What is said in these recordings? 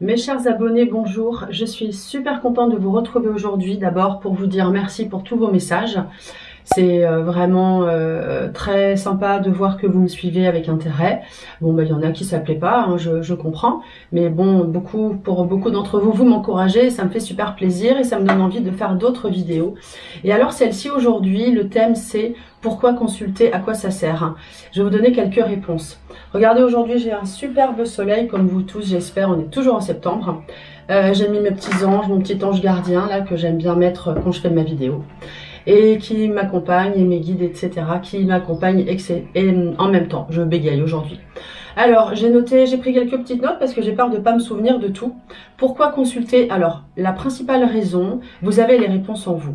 Mes chers abonnés, bonjour. Je suis super contente de vous retrouver aujourd'hui. D'abord pour vous dire merci pour tous vos messages. C'est vraiment très sympa de voir que vous me suivez avec intérêt. Bon, il y en a qui s'appelaient pas, hein, je comprends. Mais bon, pour beaucoup d'entre vous, vous m'encouragez. Ça me fait super plaisir et ça me donne envie de faire d'autres vidéos. Et alors celle-ci aujourd'hui, le thème c'est pourquoi consulter, à quoi ça sert. Je vais vous donner quelques réponses. Regardez, aujourd'hui j'ai un superbe soleil comme vous tous, j'espère. On est toujours en septembre. J'ai mis mes petits anges, mon petit ange gardien là que j'aime bien mettre quand je fais ma vidéo. Et qui m'accompagne, et mes guides, etc. qui m'accompagnent et en même temps, je bégaye aujourd'hui. Alors, j'ai pris quelques petites notes parce que j'ai peur de ne pas me souvenir de tout. Pourquoi consulter? Alors, la principale raison, vous avez les réponses en vous.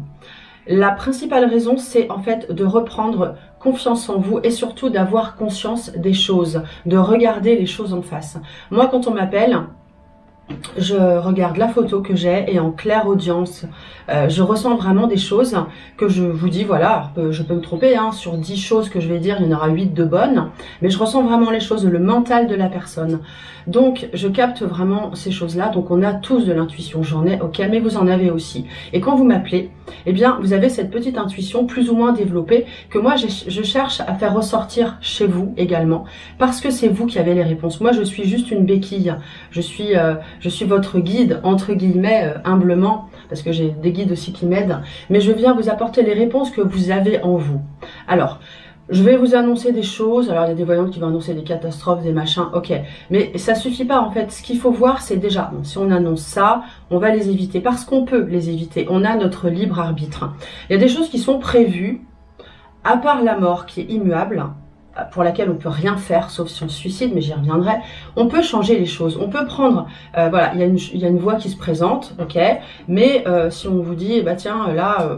La principale raison, c'est en fait de reprendre confiance en vous et surtout d'avoir conscience des choses, de regarder les choses en face. Moi, quand on m'appelle, je regarde la photo que j'ai et en claire audience, je ressens vraiment des choses que je vous dis, voilà, je peux me tromper, hein, sur 10 choses que je vais dire, il y en aura 8 de bonnes, mais je ressens vraiment les choses, le mental de la personne. Donc, je capte vraiment ces choses-là. Donc, on a tous de l'intuition, j'en ai, ok, mais vous en avez aussi. Et quand vous m'appelez, eh bien, vous avez cette petite intuition plus ou moins développée que moi, je cherche à faire ressortir chez vous également, parce que c'est vous qui avez les réponses. Moi, je suis juste une béquille. Je suis votre guide, entre guillemets, humblement, parce que j'ai des guides aussi qui m'aident, mais je viens vous apporter les réponses que vous avez en vous. Alors, je vais vous annoncer des choses. Alors, il y a des voyantes qui vont annoncer des catastrophes, des machins, ok. Mais ça suffit pas, en fait. Ce qu'il faut voir, c'est déjà, bon, si on annonce ça, on va les éviter. Parce qu'on peut les éviter. On a notre libre arbitre. Il y a des choses qui sont prévues, à part la mort, qui est immuable, pour laquelle on peut rien faire, sauf si on se suicide, mais j'y reviendrai. On peut changer les choses. On peut prendre, voilà, il y a une voie qui se présente, ok. Mais si on vous dit, bah tiens, là,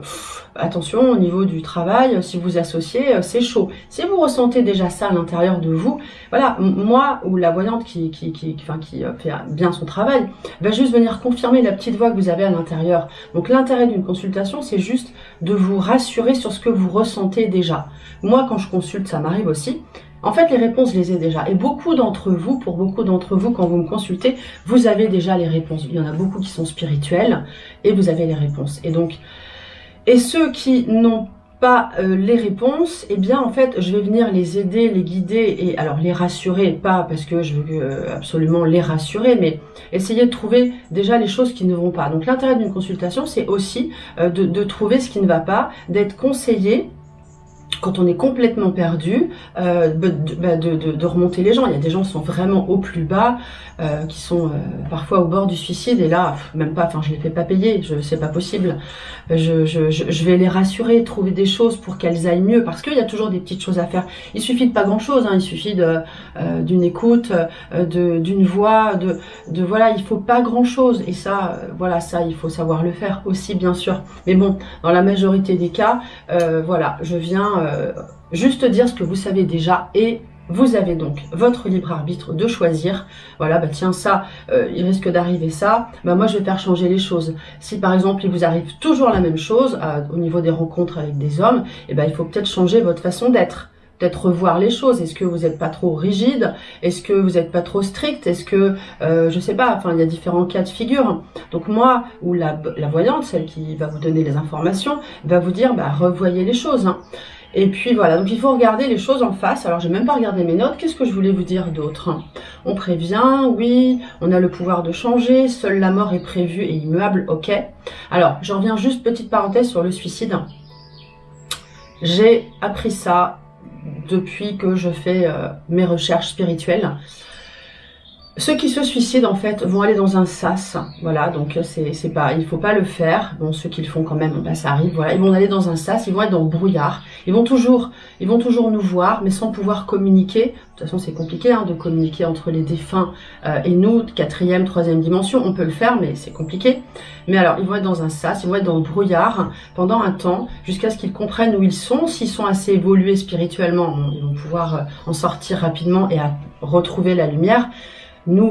attention au niveau du travail, si vous associez, c'est chaud. Si vous ressentez déjà ça à l'intérieur de vous, voilà, moi ou la voyante qui fait bien son travail, va juste venir confirmer la petite voix que vous avez à l'intérieur. Donc l'intérêt d'une consultation, c'est juste de vous rassurer sur ce que vous ressentez déjà. Moi, quand je consulte, ça m'arrive aussi. En fait, les réponses, je les ai déjà. Et beaucoup d'entre vous, pour beaucoup d'entre vous, quand vous me consultez, vous avez déjà les réponses. Il y en a beaucoup qui sont spirituels et vous avez les réponses. Et donc, et ceux qui n'ont pas les réponses, eh bien, en fait, je vais venir les aider, les guider et alors les rassurer, pas parce que je veux absolument les rassurer, mais essayer de trouver déjà les choses qui ne vont pas. Donc, l'intérêt d'une consultation, c'est aussi de trouver ce qui ne va pas, d'être conseillé. Quand on est complètement perdu, de remonter les gens. Il y a des gens qui sont vraiment au plus bas, qui sont parfois au bord du suicide, et là, même pas, enfin je les fais pas payer, c'est pas possible. Je vais les rassurer, trouver des choses pour qu'elles aillent mieux, parce qu'il y a toujours des petites choses à faire. Il suffit de pas grand chose, hein, il suffit d'une écoute, d'une voix, voilà, il faut pas grand chose, et ça, voilà, ça il faut savoir le faire aussi, bien sûr. Mais bon, dans la majorité des cas, voilà, je viens juste dire ce que vous savez déjà et vous avez donc votre libre arbitre de choisir. Voilà, bah tiens, ça, il risque d'arriver ça, bah moi je vais faire changer les choses. Si par exemple il vous arrive toujours la même chose au niveau des rencontres avec des hommes, et ben il faut peut-être changer votre façon d'être. Peut-être revoir les choses. Est-ce que vous n'êtes pas trop rigide? Est-ce que vous n'êtes pas trop strict? Est-ce que, je sais pas, enfin il y a différents cas de figure. Donc moi, ou la voyante, celle qui va vous donner les informations, va vous dire, bah revoyez les choses. Hein. Et puis voilà, donc il faut regarder les choses en face. Alors j'ai même pas regardé mes notes, qu'est-ce que je voulais vous dire d'autre? On prévient, oui, on a le pouvoir de changer, seule la mort est prévue et immuable, ok. Alors, j'en reviens juste, petite parenthèse sur le suicide. J'ai appris ça depuis que je fais mes recherches spirituelles. Ceux qui se suicident en fait vont aller dans un sas, voilà, donc c'est pas, il faut pas le faire. Bon, ceux qui le font quand même, bah, ça arrive, voilà, ils vont aller dans un sas, ils vont être dans le brouillard, ils vont toujours nous voir, mais sans pouvoir communiquer. De toute façon, c'est compliqué hein, de communiquer entre les défunts et nous, 4e, 3e dimension. On peut le faire, mais c'est compliqué. Mais alors, ils vont être dans un sas, ils vont être dans le brouillard pendant un temps, jusqu'à ce qu'ils comprennent où ils sont. S'ils sont assez évolués spirituellement, ils vont pouvoir en sortir rapidement et à retrouver la lumière.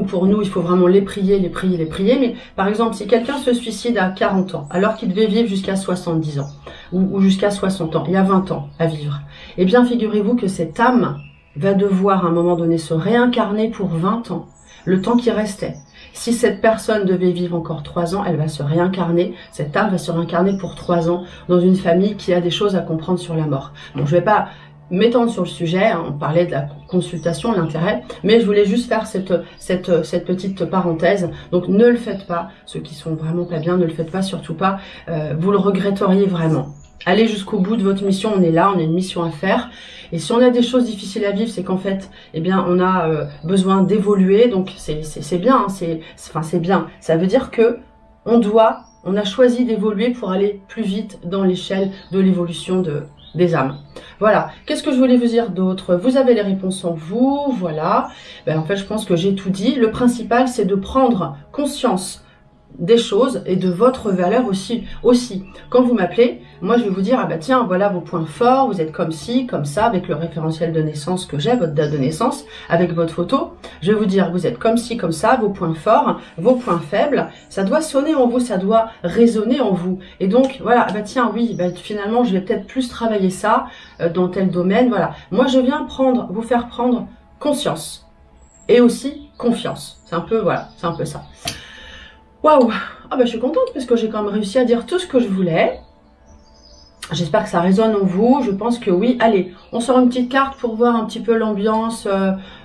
Pour nous, il faut vraiment les prier. Mais par exemple, si quelqu'un se suicide à 40 ans, alors qu'il devait vivre jusqu'à 70 ans, ou jusqu'à 60 ans, il y a 20 ans à vivre, eh bien, figurez-vous que cette âme va devoir à un moment donné se réincarner pour 20 ans, le temps qui restait. Si cette personne devait vivre encore 3 ans, elle va se réincarner, cette âme va se réincarner pour 3 ans dans une famille qui a des choses à comprendre sur la mort. Bon, je vais pas m'étendre sur le sujet, hein, on parlait de la consultation, l'intérêt, mais je voulais juste faire cette petite parenthèse. Donc ne le faites pas, ceux qui sont vraiment pas bien, ne le faites pas, surtout pas, vous le regretteriez vraiment. Allez jusqu'au bout de votre mission, on est là, on a une mission à faire. Et si on a des choses difficiles à vivre, c'est qu'en fait, eh bien, on a besoin d'évoluer. Donc c'est bien, hein, c'est bien. Ça veut dire que on a choisi d'évoluer pour aller plus vite dans l'échelle de l'évolution des âmes. Voilà. Qu'est-ce que je voulais vous dire d'autre? Vous avez les réponses en vous, voilà. Ben, en fait, je pense que j'ai tout dit. Le principal, c'est de prendre conscience des choses et de votre valeur aussi. Quand vous m'appelez, moi je vais vous dire, ah bah tiens, voilà vos points forts, vous êtes comme ci, comme ça, avec le référentiel de naissance que j'ai, votre date de naissance, avec votre photo. Je vais vous dire, vous êtes comme ci, comme ça, vos points forts, vos points faibles, ça doit sonner en vous, ça doit résonner en vous. Et donc, voilà, ah bah tiens, oui, bah, finalement, je vais peut-être plus travailler ça dans tel domaine, voilà. Moi, je viens vous faire prendre conscience et aussi confiance. C'est un peu, voilà, c'est un peu ça. Waouh! Ah bah je suis contente parce que j'ai quand même réussi à dire tout ce que je voulais. J'espère que ça résonne en vous. Je pense que oui. Allez, on sort une petite carte pour voir un petit peu l'ambiance.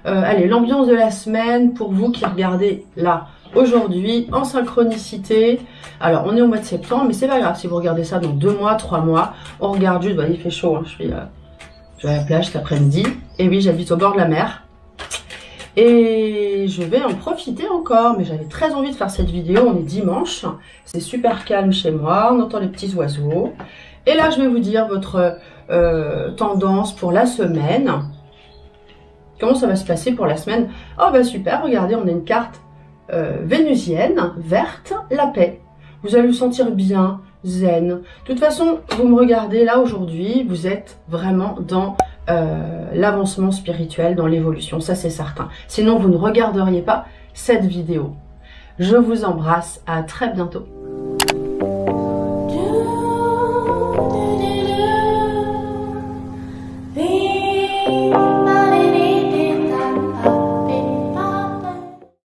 Allez, l'ambiance de la semaine pour vous qui regardez là aujourd'hui en synchronicité. Alors, on est au mois de septembre, mais c'est pas grave si vous regardez ça dans 2 mois, 3 mois. On regarde juste, bah, il fait chaud. Hein, je suis à la plage cet après-midi. Et oui, j'habite au bord de la mer. Et je vais en profiter encore, mais j'avais très envie de faire cette vidéo. On est dimanche, c'est super calme chez moi, on entend les petits oiseaux. Et là, je vais vous dire votre tendance pour la semaine. Comment ça va se passer pour la semaine? Oh bah super, regardez, on a une carte vénusienne, verte, la paix. Vous allez vous sentir bien, zen. De toute façon, vous me regardez là aujourd'hui, vous êtes vraiment dans l'avancement spirituel, dans l'évolution, ça c'est certain. Sinon, vous ne regarderiez pas cette vidéo. Je vous embrasse, à très bientôt.